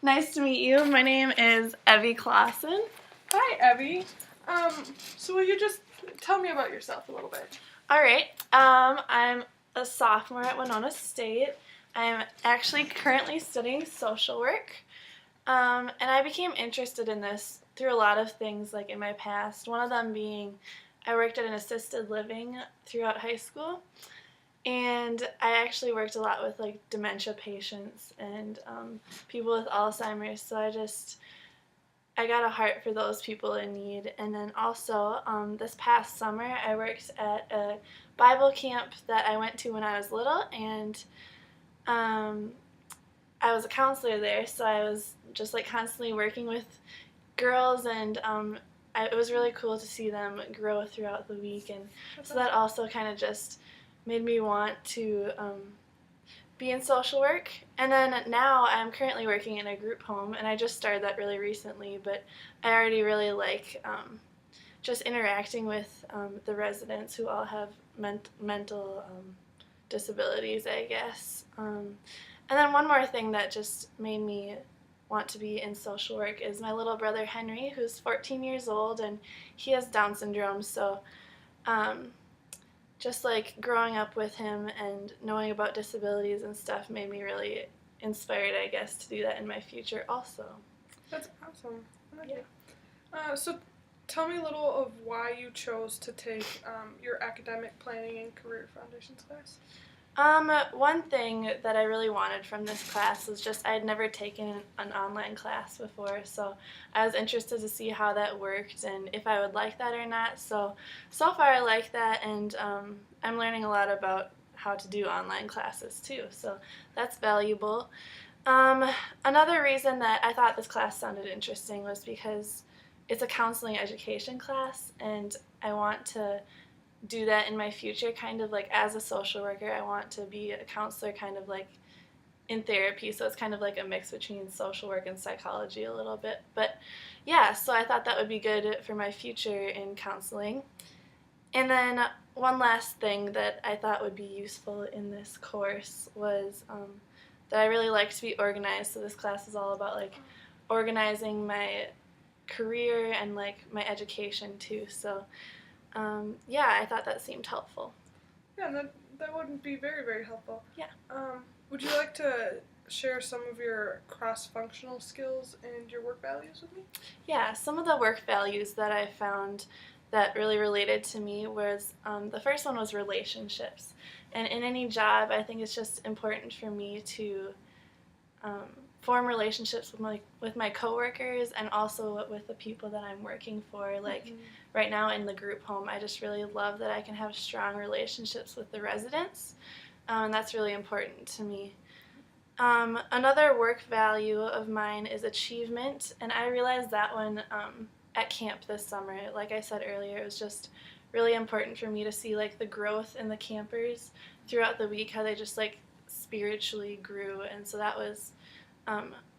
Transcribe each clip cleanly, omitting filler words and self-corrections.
Nice to meet you. My name is Evy Claussen. Hi, Evy. So will you just tell me about yourself a little bit? All right. I'm a sophomore at Winona State. I'm actually currently studying social work. And I became interested in this through a lot of things like in my past. One of them being I worked at an assisted living throughout high school. And I actually worked a lot with like dementia patients and people with Alzheimer's. So I got a heart for those people in need. And then also this past summer I worked at a Bible camp that I went to when I was little, and I was a counselor there, so I was just like constantly working with girls, and it was really cool to see them grow throughout the week, and so that also kind of just made me want to be in social work. And then now I'm currently working in a group home, and I just started that really recently, but I already really like just interacting with the residents who all have mental disabilities, I guess. And then one more thing that just made me want to be in social work is my little brother Henry, who's 14 years old, and he has Down syndrome, so just like growing up with him and knowing about disabilities and stuff made me really inspired, I guess, to do that in my future also. That's awesome. I like it. So tell me a little of why you chose to take your academic planning and career foundations class. One thing that I really wanted from this class was just I had never taken an online class before, so I was interested to see how that worked and if I would like that or not. So far I like that, and I'm learning a lot about how to do online classes too, so that's valuable. Another reason that I thought this class sounded interesting was because it's a counseling education class, and I want to do that in my future, kind of like as a social worker. I want to be a counselor kind of like in therapy, so it's kind of like a mix between social work and psychology a little bit. But yeah, so I thought that would be good for my future in counseling. And then one last thing that I thought would be useful in this course was that I really like to be organized, so this class is all about like organizing my career and like my education too. So yeah, I thought that seemed helpful. Yeah, that would be very, very helpful. Yeah. Would you like to share some of your cross-functional skills and your work values with me? Yeah, some of the work values that I found that really related to me was the first one was relationships. And in any job, I think it's just important for me to form relationships with my coworkers and also with the people that I'm working for. Like right now in the group home, I just really love that I can have strong relationships with the residents, and that's really important to me. Another work value of mine is achievement, and I realized that one at camp this summer. Like I said earlier, it was just really important for me to see like the growth in the campers throughout the week, how they just like spiritually grew, and so that was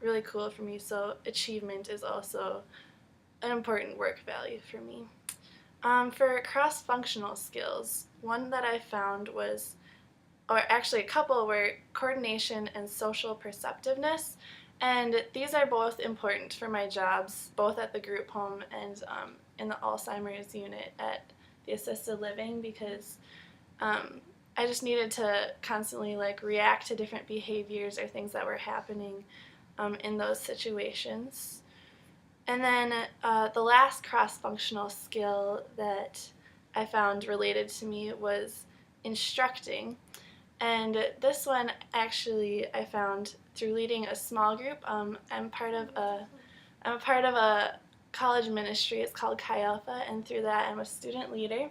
really cool for me. So achievement is also an important work value for me. For cross-functional skills, one that I found was, or actually a couple, were coordination and social perceptiveness. And these are both important for my jobs, both at the group home and in the Alzheimer's unit at the assisted living, because I just needed to constantly like react to different behaviors or things that were happening in those situations. And then the last cross-functional skill that I found related to me was instructing. And this one actually I found through leading a small group. I'm a part of a college ministry. It's called Chi Alpha, and through that I'm a student leader.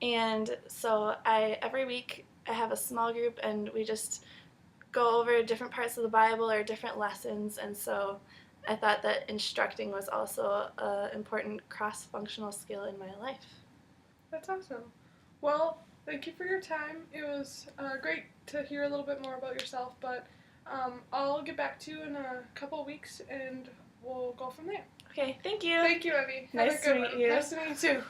And so every week I have a small group, and we just go over different parts of the Bible or different lessons, and so I thought that instructing was also an important cross-functional skill in my life. That's awesome. Well, thank you for your time. It was great to hear a little bit more about yourself, but I'll get back to you in a couple of weeks, and we'll go from there. Okay, thank you. Thank you, Evy. Nice to meet you. Nice to meet you too.